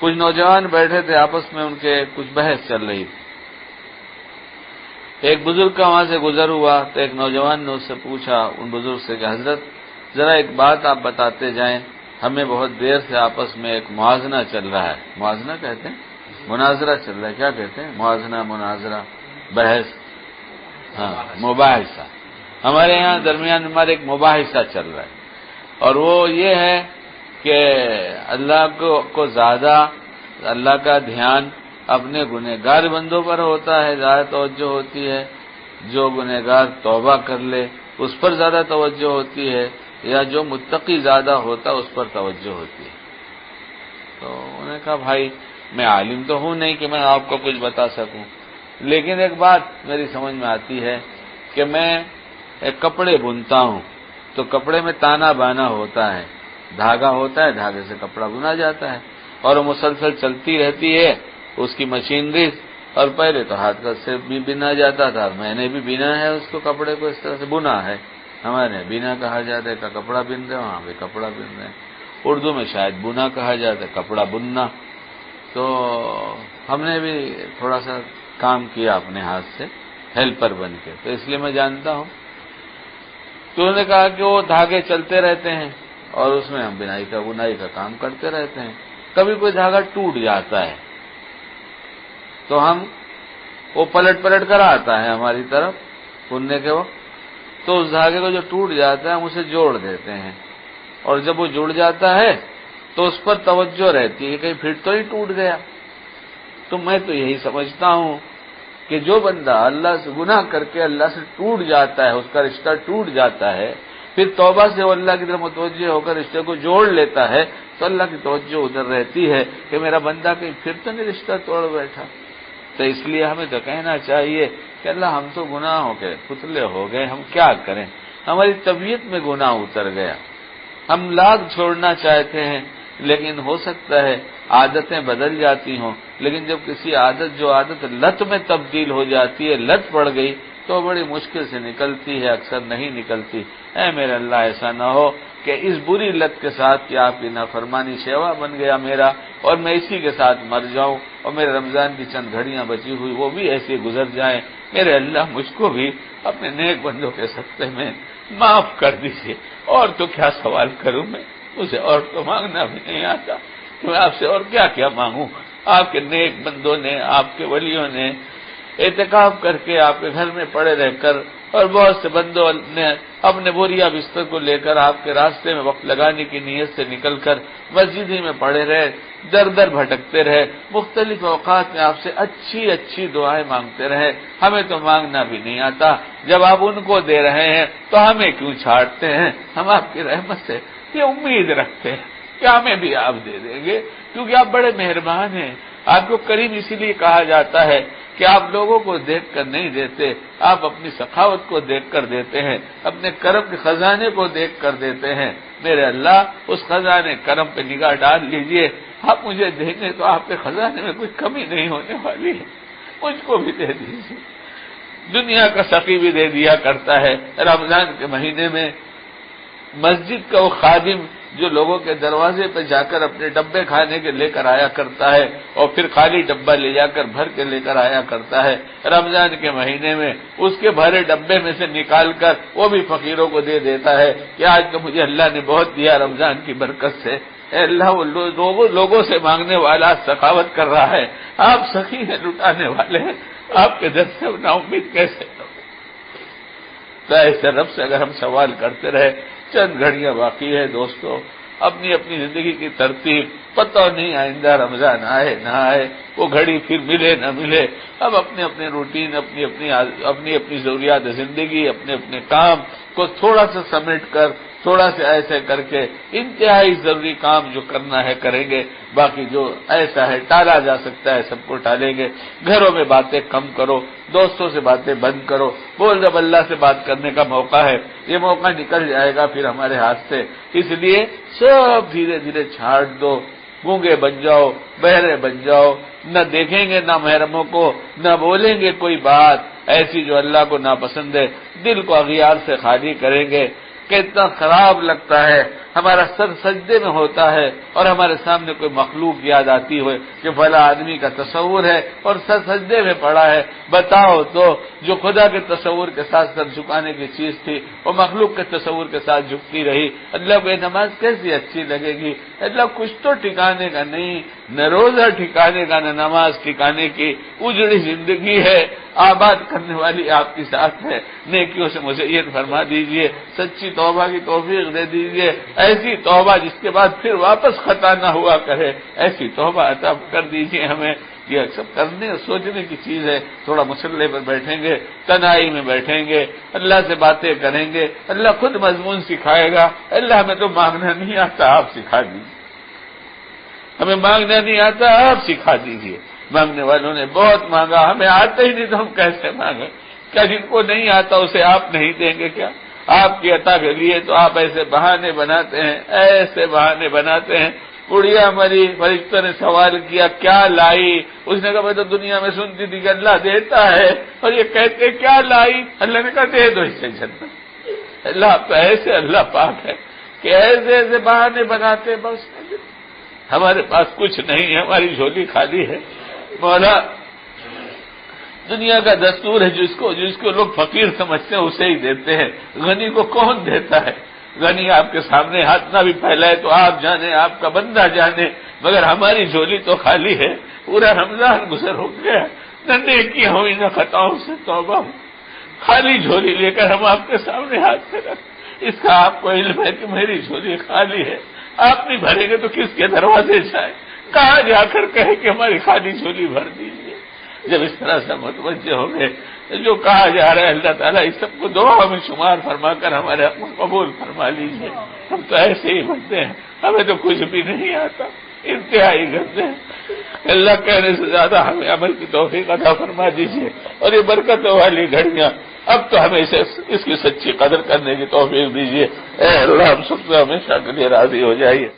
کچھ نوجوان بیٹھے تھے، آپس میں ان کے کچھ بحث چل رہی تھی۔ ایک بزرگ کا وہاں سے گزر ہوا تو ایک نوجوان نے اس سے پوچھا ان بزرگ سے کہ حضرت ذرا ایک بات آپ بتاتے جائیں، ہمیں بہت دیر سے آپس میں ایک موازنہ چل رہا ہے۔ موازنہ کہتے ہیں، مناظرہ چل رہا ہے، کیا کہتے ہیں؟ موازنہ، مناظرہ، بحث، ہاں مباحثہ۔ ہمارے یہاں درمیان ہمارے ایک مباحثہ چل رہا ہے، اور وہ یہ ہے کہ اللہ کو زیادہ اللہ کا دھیان اپنے گنہگار بندوں پر ہوتا ہے، زیادہ توجہ ہوتی ہے، جو گنہگار توبہ کر لے اس پر زیادہ توجہ ہوتی ہے، یا جو متقی زیادہ ہوتا اس پر توجہ ہوتی ہے۔ تو انہوں نے کہا بھائی میں عالم تو ہوں نہیں کہ میں آپ کو کچھ بتا سکوں، لیکن ایک بات میری سمجھ میں آتی ہے کہ میں ایک کپڑے بنتا ہوں تو کپڑے میں تانا بانا ہوتا ہے، دھاگا ہوتا ہے، دھاگے سے کپڑا بنا جاتا ہے، اور وہ مسلسل چلتی رہتی ہے اس کی مشینری۔ اور پہلے تو ہاتھ کا سے بھی بنا جاتا تھا، میں نے بھی بنا ہے اس کو، کپڑے کو اس طرح سے بنا ہے، ہمارے بنا کہا جاتا ہے، کا کپڑا بن رہے، وہاں بھی کپڑا بن رہے ہیں، اردو میں شاید بنا کہا جاتا ہے، کپڑا بننا۔ تو ہم نے بھی تھوڑا سا کام کیا اپنے ہاتھ سے ہیلپر بن کے، تو اس لیے میں جانتا ہوں۔ تو انہوں نے کہا کہ وہ دھاگے چلتے رہتے ہیں اور اس میں ہم بنائی کا کام کرتے رہتے ہیں، کبھی کوئی دھاگا ٹوٹ جاتا ہے تو ہم وہ پلٹ کر آتا ہے ہماری طرف بننے کے وقت، تو اس دھاگے کو جو ٹوٹ جاتا ہے ہم اسے جوڑ دیتے ہیں، اور جب وہ جڑ جاتا ہے تو اس پر توجہ رہتی ہے کہیں پھر تو ہی ٹوٹ گیا۔ تو میں تو یہی سمجھتا ہوں کہ جو بندہ اللہ سے گناہ کر کے اللہ سے ٹوٹ جاتا ہے، اس کا رشتہ ٹوٹ جاتا ہے، پھر توبہ سے وہ اللہ کی طرف متوجہ ہو کر رشتے کو جوڑ لیتا ہے، تو اللہ کی توجہ ادھر رہتی ہے کہ میرا بندہ کہیں پھر تو نہیں رشتہ توڑ بیٹھا۔ تو اس لیے ہمیں تو کہنا چاہیے کہ اللہ ہم تو گناہوں کے پتلے ہو گئے، ہم کیا کریں، ہماری طبیعت میں گناہ اتر گیا، ہم لاکھ چھوڑنا چاہتے ہیں لیکن ہو سکتا ہے عادتیں بدل جاتی ہوں، لیکن جب کسی جو عادت لت میں تبدیل ہو جاتی ہے، لت پڑ گئی تو بڑی مشکل سے نکلتی ہے، اکثر نہیں نکلتی۔ اے میرے اللہ ایسا نہ ہو کہ اس بری لت کے ساتھ کہ آپ کی نافرمانی شیوا بن گیا میرا، اور میں اسی کے ساتھ مر جاؤں، اور میرے رمضان کی چند گھڑیاں بچی ہوئی وہ بھی ایسے گزر جائیں۔ میرے اللہ مجھ کو بھی اپنے نیک بندوں کے صدقے میں معاف کر دیجیے، اور تو کیا سوال کروں میں، مجھے اور تو مانگنا بھی نہیں آتا، میں آپ سے اور کیا کیا مانگوں۔ آپ کے نیک بندوں نے، آپ کے ولیوں نے اعتکاف کر کے آپ کے گھر میں پڑے رہ کر، اور بہت سے بندوں نے اپنے بوریا بستر کو لے کر آپ کے راستے میں وقت لگانے کی نیت سے نکل کر مسجد ہی میں پڑے رہے، در در بھٹکتے رہے، مختلف اوقات میں آپ سے اچھی اچھی دعائیں مانگتے رہے، ہمیں تو مانگنا بھی نہیں آتا، جب آپ ان کو دے رہے ہیں تو ہمیں کیوں چھاڑتے ہیں؟ ہم آپ کی رحمت سے یہ امید رکھتے ہیں کہ ہمیں بھی آپ دے دیں گے، کیونکہ آپ بڑے مہربان ہیں۔ آپ کو کریم اسی لیے کہا جاتا ہے کہ آپ لوگوں کو دیکھ کر نہیں دیتے، آپ اپنی سخاوت کو دیکھ کر دیتے ہیں، اپنے کرم کے خزانے کو دیکھ کر دیتے ہیں۔ میرے اللہ اس خزانے کرم پہ نگاہ ڈال لیجئے، آپ مجھے دیں گے تو آپ کے خزانے میں کوئی کمی نہیں ہونے والی ہے، مجھ کو بھی دے دیجیے۔ دنیا کا سخی بھی دے دیا کرتا ہے، رمضان کے مہینے میں مسجد کا وہ خادم جو لوگوں کے دروازے پہ جا کر اپنے ڈبے کھانے کے لے کر آیا کرتا ہے، اور پھر خالی ڈبہ لے جا کر بھر کے لے کر آیا کرتا ہے، رمضان کے مہینے میں اس کے بھرے ڈبے میں سے نکال کر وہ بھی فقیروں کو دے دیتا ہے کہ آج تو مجھے اللہ نے بہت دیا رمضان کی برکت سے۔ اے اللہ، وہ لوگوں سے مانگنے والا سخاوت کر رہا ہے، آپ سخی ہیں، لٹانے والے ہیں، آپ کے در سے نا امید کیسے ہو؟ تو ایسے رب سے اگر ہم سوال کرتے رہے، چند گھڑیاں باقی ہے دوستو، اپنی اپنی زندگی کی ترتیب، پتہ نہیں آئندہ رمضان آئے نہ آئے، وہ گھڑی پھر ملے نہ ملے، اب اپنے اپنے روٹین، اپنی اپنی ضروریات زندگی، اپنے اپنے کام کو تھوڑا سا سمیٹ کر، تھوڑا سا ایسے کر کے انتہائی ضروری کام جو کرنا ہے کریں گے، باقی جو ایسا ہے ٹالا جا سکتا ہے سب کو ٹالیں گے۔ گھروں میں باتیں کم کرو، دوستوں سے باتیں بند کرو، بول جب اللہ سے بات کرنے کا موقع ہے، یہ موقع نکل جائے گا پھر ہمارے ہاتھ سے، اس لیے سب دھیرے دھیرے چھاڑ دو، گونگے بن جاؤ، بہرے بن جاؤ، نہ دیکھیں گے نہ محرموں کو، نہ بولیں گے کوئی بات ایسی جو اللہ کو ناپسند ہے، دل کو اغیار سے خالی کریں گے۔ کتنا خراب لگتا ہے ہمارا سر سجدے میں ہوتا ہے اور ہمارے سامنے کوئی مخلوق یاد آتی ہوئے کہ فلاں آدمی کا تصور ہے اور سر سجدے میں پڑا ہے، بتاؤ تو جو خدا کے تصور کے ساتھ سر جھکانے کی چیز تھی وہ مخلوق کے تصور کے ساتھ جھکتی رہی، اللہ کو یہ نماز کیسی اچھی لگے گی؟ اللہ کچھ تو ٹھکانے کا نہیں، نہ روزہ ٹھکانے کا، نہ نماز ٹھکانے کی، اجڑی زندگی ہے، آباد کرنے والی آپ کی ساتھ ہے، نیکیوں سے مزین فرما دیجئے، سچی توبہ کی توفیق دے دیجئے، ایسی توبہ جس کے بعد پھر واپس خطا نہ ہوا کرے، ایسی توبہ عطا کر دیجئے ہمیں۔ یہ سب کرنے اور سوچنے کی چیز ہے۔ تھوڑا مصلے پر بیٹھیں گے، تنہائی میں بیٹھیں گے، اللہ سے باتیں کریں گے، اللہ خود مضمون سکھائے گا۔ اللہ ہمیں تو مانگنا نہیں آتا، آپ سکھا دیجیے، ہمیں مانگنا نہیں آتا، آپ سکھا دیجیے۔ مانگنے والوں نے بہت مانگا، ہمیں آتا ہی نہیں تو ہم کیسے مانگیں؟ کیا جن کو نہیں آتا اسے آپ نہیں دیں گے کیا؟ آپ کی عطا کے لیے تو آپ ایسے بہانے بناتے ہیں، ایسے بہانے بناتے ہیں۔ بڑھیا مری، فرشتوں نے سوال کیا کیا لائی؟ اس نے کہا میں تو دنیا میں سنتی تھی کہ اللہ دیتا ہے، اور یہ کہتے کیا لائی؟ اللہ نے کہا دے دو اسے جنت۔ اللہ تو ایسے اللہ پاک ہے کہ ایسے ایسے بہانے بناتے، بس ہمارے پاس کچھ نہیں ہے، ہماری جھولی خالی ہے۔ مولا دنیا کا دستور ہے، جس کو لوگ فقیر سمجھتے ہیں اسے ہی دیتے ہیں، غنی کو کون دیتا ہے؟ غنی آپ کے سامنے ہاتھ نہ بھی پھیلائے تو آپ جانے، آپ کا بندہ جانے، مگر ہماری جھولی تو خالی ہے۔ پورا رمضان گزر ہو گیا، نہ نیکیاں ہوئی نہ خطاؤں سے توبہ ہو، خالی جھولی لے کر ہم آپ کے سامنے ہاتھ پہ رکھ، اس کا آپ کو علم ہے کہ میری جھولی خالی ہے، آپ نہیں بھریں گے تو کس کے دروازے جائیں؟ کہاں جا کر کہے کہ ہماری خالی جھولی بھر دیجیے؟ جب اس طرح سے متوجہ ہو گئے، جو کہا جا رہا ہے اللہ تعالیٰ اس سب کو دعا میں شمار فرما کر ہمارے حق میں قبول فرما لیجیے۔ ہم تو ایسے ہی بنتے ہیں، ہمیں تو کچھ بھی نہیں آتا، انتہائی کرتے ہیں۔ اللہ کہنے سے زیادہ ہمیں عمل کی توفیق عطا فرما دیجیے، اور یہ برکتوں والی گھڑیاں اب تو ہمیں اس کی سچی قدر کرنے کی توفیق دیجیے۔ اے اللہ ہم سب سے ہمیشہ کے لیے راضی ہو جائیے۔